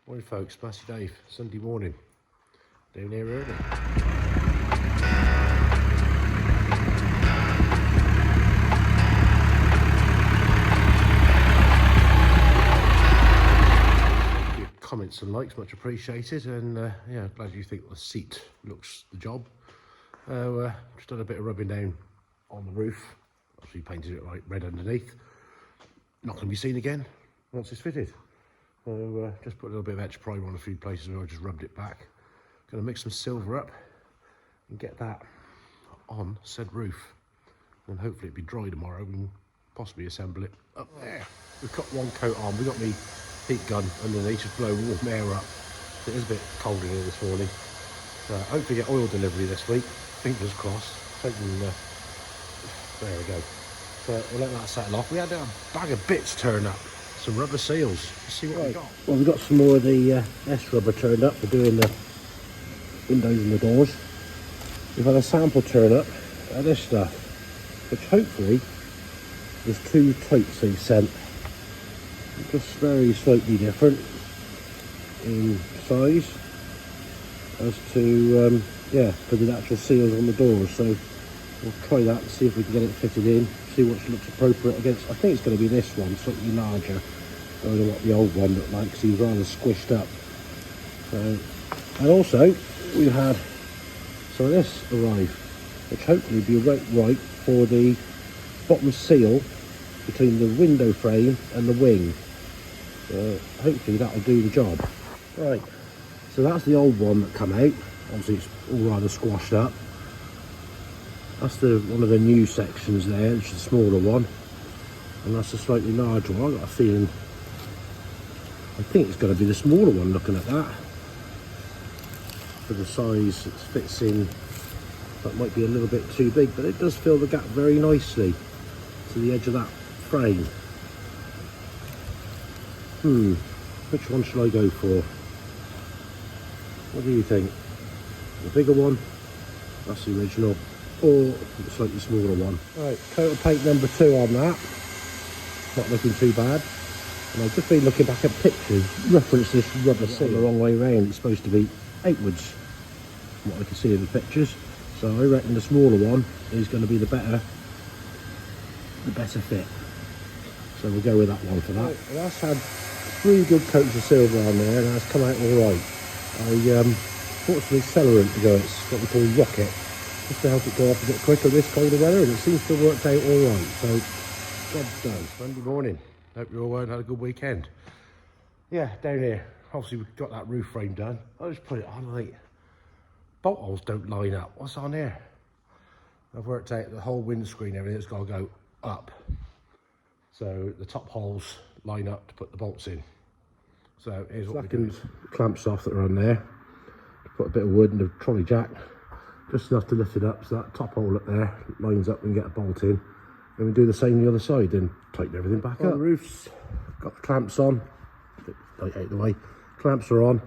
Morning folks, Massey Dave, Sunday morning, down here early. Your comments and likes, much appreciated, and yeah, glad you think the seat looks the job. Just done a bit of rubbing down on the roof, obviously painted it like red underneath. Not going to be seen again once it's fitted. So just put a little bit of extra primer on a few places where I just rubbed it back. Going to mix some silver up and get that on said roof. And hopefully it'll be dry tomorrow. We can possibly assemble it up there. We've got one coat on. We've got the heat gun underneath to blow warm air up. It is a bit cold in here this morning. Hopefully get oil delivery this week. Fingers crossed. Hoping, there we go. So we'll let that settle off. We had a bag of bits turn up. Some rubber seals. Let's see what we got. Well, we've got some more of the S-rubber turned up for doing the windows and the doors. We've had a sample turn up of this stuff, which hopefully is 2 types they've sent. Just very slightly different in size as to, yeah, for the actual seals on the doors. So we'll try that and see if we can get it fitted in, see what looks appropriate against. I think it's going to be this one, slightly larger. I don't know what the old one looked like because he was rather squished up. So, and also we had some of this arrive, which hopefully will be right for the bottom seal between the window frame and the wing. So hopefully that'll do the job. Right, so that's the old one that come out. Obviously it's all rather squashed up. That's one of the new sections there, which is the smaller one, and that's a slightly larger one. I've got a feeling, I think it's going to be the smaller one looking at that. For the size it fits in, that might be a little bit too big, but it does fill the gap very nicely to the edge of that frame. Which one should I go for? What do you think? The bigger one, that's the original, or the slightly smaller one? Right, coat of paint number 2 on that. Not looking too bad. And I've just been looking back at pictures, reference this rubber seal the wrong way around. It's supposed to be outwards, from what I can see in the pictures. So I reckon the smaller one is going to be the better fit. So we'll go with that one for that. Right, well, that's had 3 good coats of silver on there, and that's come out all right. I fortunately accelerant to go. It's what we call rocket, just to help it go off a bit quicker this colder weather, and it seems to have worked out all right. So job's done. Monday morning. Hope you all well and had a good weekend. Yeah, down here, obviously we've got that roof frame done. I'll just put it on, like, bolt holes don't line up. What's on here? I've worked out the whole windscreen, everything's got to go up. So the top holes line up to put the bolts in. So here's what we do. Clamps off that are on there. Put a bit of wood and a trolley jack, just enough to lift it up so that top hole up there lines up and get a bolt in. Then we do the same the other side, then tighten everything back up. The roof's got the clamps on, a bit light out of the way. Clamps are on.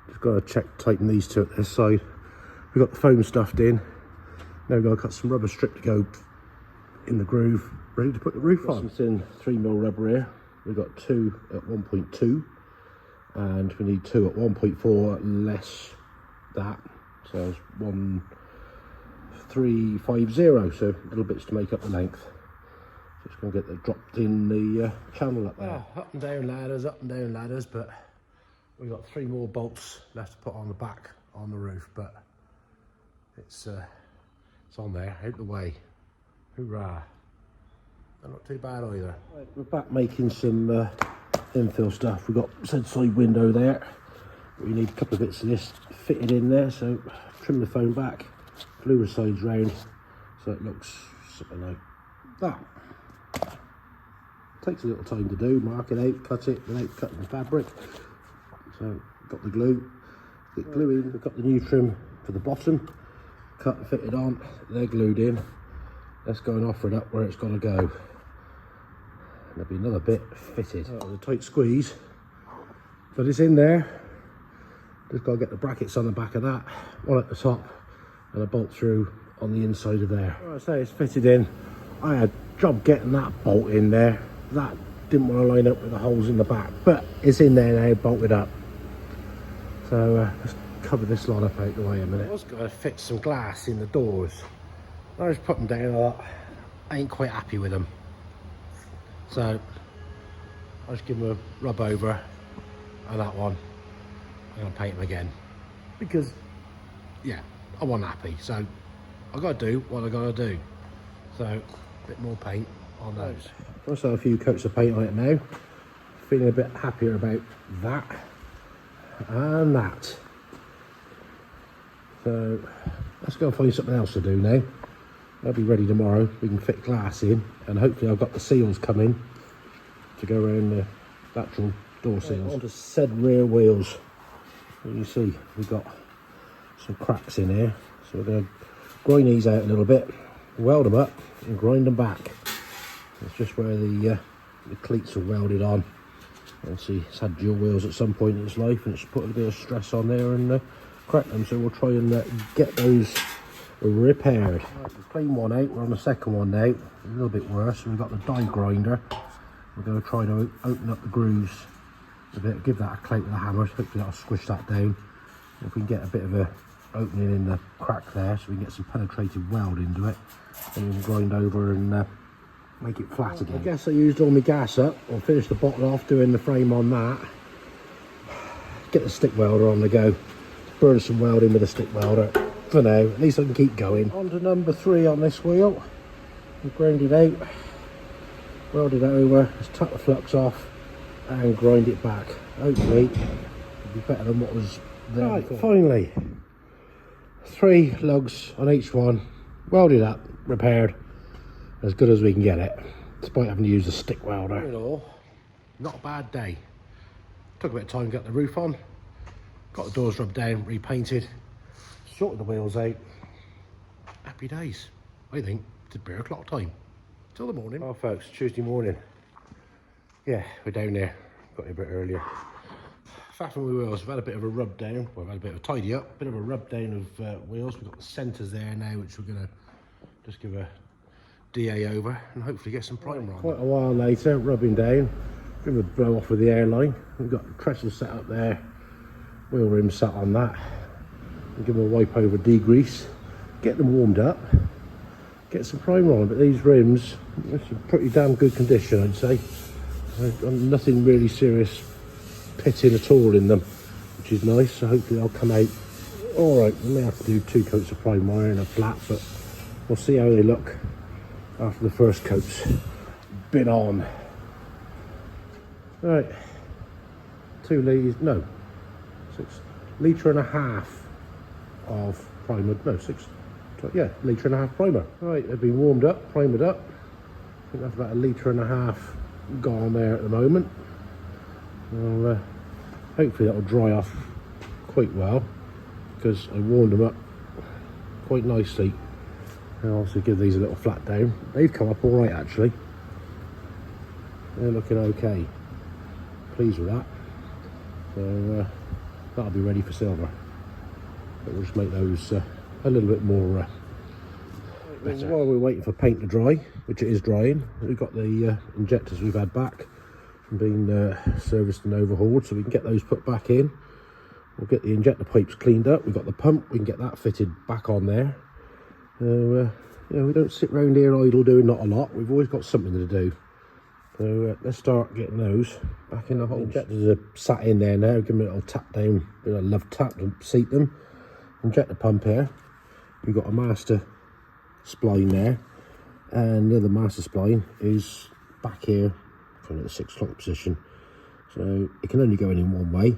Just got to tighten these 2 at this side. We've got the foam stuffed in. Now we've got to cut some rubber strip to go in the groove, ready to put the roof on. Some thin 3mm rubber here. We've got 2 at 1.2, and we need 2 at 1.4 less that. So it's 1.350. So little bits to make up the length. Just going to get that dropped in the channel up there. Oh, up and down ladders, but we've got 3 more bolts left to put on the back on the roof, but it's on there, out the way. Hoorah. They're not too bad either. Right, we're back making some infill stuff. We've got said side window there. We need a couple of bits of this fitted in there, so trim the foam back, glue the sides round so it looks something like that. Takes a little time to do, mark it out, cut it without cutting the fabric. So got the glue, get glue in, we've got the new trim for the bottom, cut and fitted on, they're glued in. Let's go and offer it up where it's got to go. There'll be another bit fitted. Oh, a tight squeeze, but it's in there. Just got to get the brackets on the back of that, one at the top, and a bolt through on the inside of there. Right, so it's fitted in. I had a job getting that bolt in there. That didn't want to line up with the holes in the back, but it's in there now, bolted up. So let's cover this lot up out the way a minute. I was going to fit some glass in the doors. I just put them down and I thought, I ain't quite happy with them. So I'll just give them a rub over on that one. I'm going to paint them again. Because, yeah, I wasn't happy. So I've got to do what I've got to do. So a bit more paint on those. Just have a few coats of paint on it now. Feeling a bit happier about that and that. So let's go and find something else to do now. I'll be ready tomorrow. We can fit glass in, and hopefully I've got the seals coming to go around the lateral door seals. Onto said rear wheels. As you see, we've got some cracks in here, so we're going to grind these out a little bit, weld them up and grind them back. It's just where the cleats are welded on. Obviously it's had dual wheels at some point in its life, and it's put a bit of stress on there and cracked them, so we'll try and get those repaired. Right, we've cleaned one out, we're on the second one now, a little bit worse. We've got the die grinder. We're going to try to open up the grooves a bit, give that a clank with a hammer, hopefully that'll squish that down. If we can get a bit of a opening in the crack there, so we can get some penetrated weld into it, and we can grind over and make it flat again. I guess I used all my gas up. I'll finish the bottle off doing the frame on that. Get the stick welder on the go. Burn some welding with a stick welder for now. At least I can keep going. On to number 3 on this wheel. We ground it out, weld it over, let's tuck the flux off and grind it back. Hopefully it'll be better than what was there. Right, before. Finally 3 lugs on each one, welded up, repaired, as good as we can get it, despite having to use a stick welder. All in all, not a bad day. Took a bit of time to get the roof on, got the doors rubbed down, repainted, sorted the wheels out. Happy days. I think it's beer o'clock time. Till the morning. Well folks, Tuesday morning. Yeah, we're down there. Got here a bit earlier. Faffing with wheels, we've had a bit of a rub down. Well, we've had a bit of a tidy up, bit of a rub down of wheels. We've got the centres there now, which we're going to just give a DA over and hopefully get some primer on. Quite a while later, rubbing down, give a blow off with the airline. We've got the trestle set up there, wheel rim sat on that. We'll give them a wipe over, degrease, get them warmed up, get some primer on. But these rims, it's in pretty damn good condition, I'd say. Nothing really serious pitting at all in them, which is nice. So hopefully they'll come out all right. We may have to do 2 coats of primer and a flat, but we'll see how they look after the first coat's been on. Right, 2 litres, no, 6 litre and a half of primer, no, 6, yeah, litre and a half primer. Right, they've been warmed up, primered up. I think that's about 1.5 litres gone there at the moment. Well, hopefully that'll dry off quite well, because I warmed them up quite nicely. I'll also give these a little flat down. They've come up all right actually. They're looking okay. Pleased with that. So that'll be ready for silver. But we'll just make those a little bit more better. While we're waiting for paint to dry, which it is drying, we've got the injectors we've had back from being serviced and overhauled, so we can get those put back in. We'll get the injector pipes cleaned up. We've got the pump, we can get that fitted back on there. So yeah, we don't sit round here idle doing not a lot. We've always got something to do. So let's start getting those back in the holes. Injectors are sat in there now. Give them a little tap down, a bit of love tap to seat them. Injector pump here. We've got a master spline there, and the other master spline is back here from the 6 o'clock position. So it can only go in one way.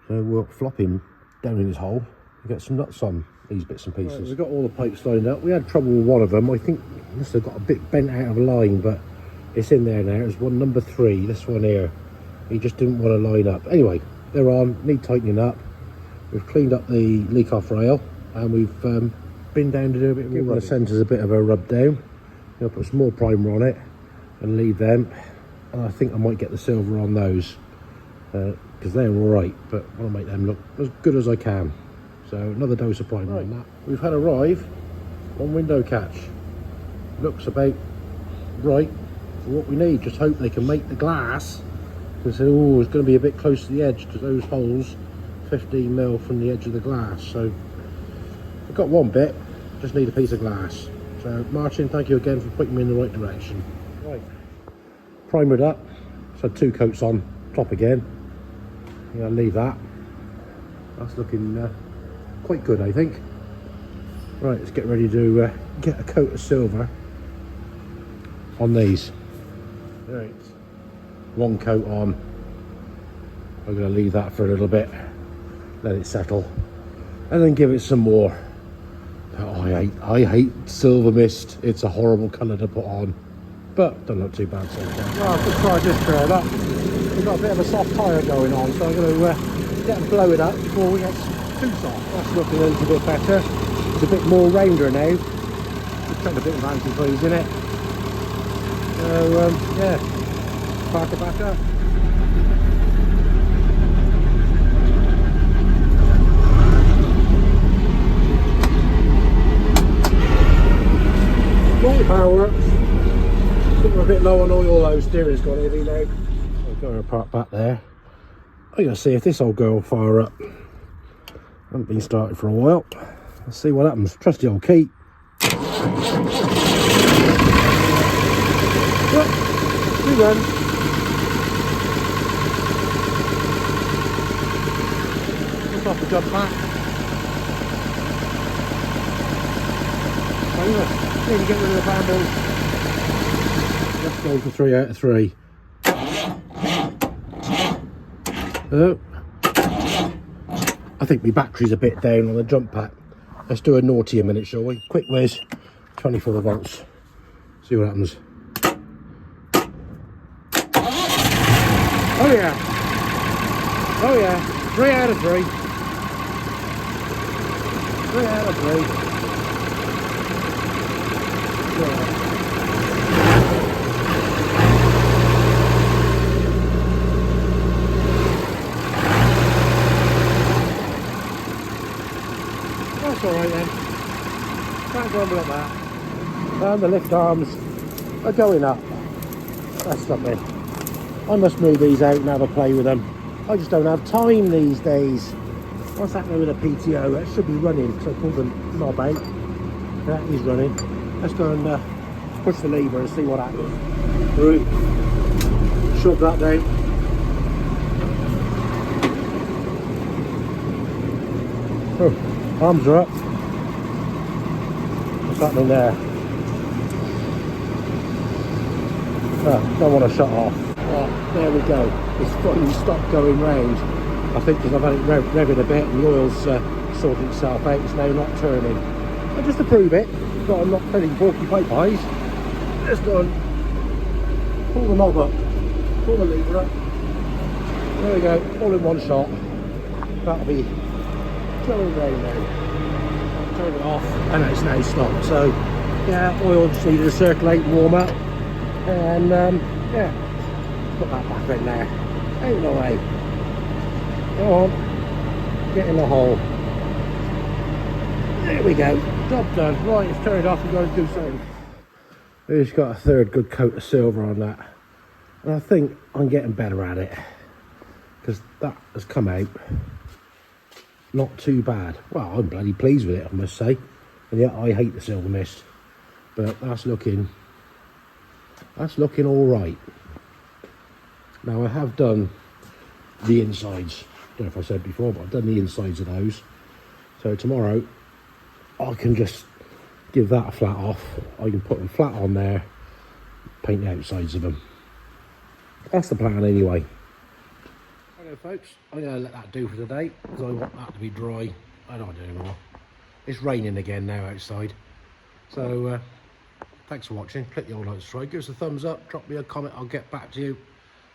So we'll flop him down in his hole and get some nuts on these bits and pieces. Right, we've got all the pipes lined up. We had trouble with one of them. I think must have got a bit bent out of line, but it's in there now. It's one number 3, this one here. He just didn't want to line up. Anyway, they're on, need tightening up. We've cleaned up the leak off rail, and we've been down to do a bit more. Give the centres a bit of a rub down. I'll put some more primer on it and leave them. And I think I might get the silver on those, because they're all right, but I want to make them look as good as I can. So another dose of primer on that. We've had arrive on window catch. Looks about right for what we need. Just hope they can make the glass, because it's going to be a bit close to the edge to those holes for 15mm from the edge of the glass. So I've got one bit, just need a piece of glass. So Martin, thank you again for putting me in the right direction. Right, primered up, so 2 coats on top again. I'm going to leave that. That's looking quite good, I think. Right, let's get ready to get a coat of silver on these. Right, 1 coat on. I'm going to leave that for a little bit, let it settle, and then give it some more. Oh, I hate silver mist. It's a horrible colour to put on, but don't look too bad so far. Well, I've just tried this trailer. We've got a bit of a soft tyre going on, so I'm going to get and blow it up before we get too soft. That's looking a little bit better. It's a bit more rounder now. We've put a bit of antifreeze in it. So yeah, park it back up. Right, power works. I think we're a bit low on oil though. Steering's gone heavy now. I'll go and park back there. I'm going to see if this old girl will fire up. Haven't been started for a while. Let's see what happens. Trusty old key. Yep, we run. Just off the jump back. Need to get rid of the brambles. Let's go for 3 out of 3. Oh. I think my battery's a bit down on the jump pack. Let's do a naughty a minute, shall we? Quick whiz, 24 volts. See what happens. Oh yeah. Oh yeah. 3 out of 3. 3 out of 3. Yeah. That's alright then. Can't grumble at that. And the lift arms are going up. That's something. I must move these out and have a play with them. I just don't have time these days. What's happening with the PTO? It should be running because I pulled the knob out. That is running. Let's go and push the lever and see what happens. Right. Shove that down. Oh, arms are up. What's happening there? Oh, don't want to shut off. Oh, there we go. It's finally stopped going round. I think because I've had it revving a bit and the oil's sorted itself out. It's now not turning. And just to prove it, but I'm not filling porcupine pies. Let's go and pull the knob up, pull the lever up. There we go, all in one shot. That'll be going round now. Turn it off, and it's now stopped. So, yeah, oil just needed to circulate and warm up. And, yeah, put that back in there. Ain't no way. Go on, get in the hole. There we go, job done. Right, it's turned off, we've got to do something. We've just got a 3rd good coat of silver on that. And I think I'm getting better at it. Because that has come out not too bad. Well, I'm bloody pleased with it, I must say. And yet I hate the silver mist. But that's looking all right. Now I have done the insides. I don't know if I said before, but I've done the insides of those. So tomorrow I can just give that a flat off. I can put them flat on there, paint the outsides of them. That's the plan anyway. Okay folks, I'm going to let that do for today because I want that to be dry. I don't want to do anymore. It's raining again now outside. So thanks for watching. Click the old like subscribe, give us a thumbs up, drop me a comment, I'll get back to you.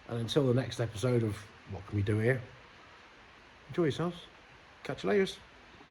And until the next episode of What Can We Do Here, enjoy yourselves. Catch you later.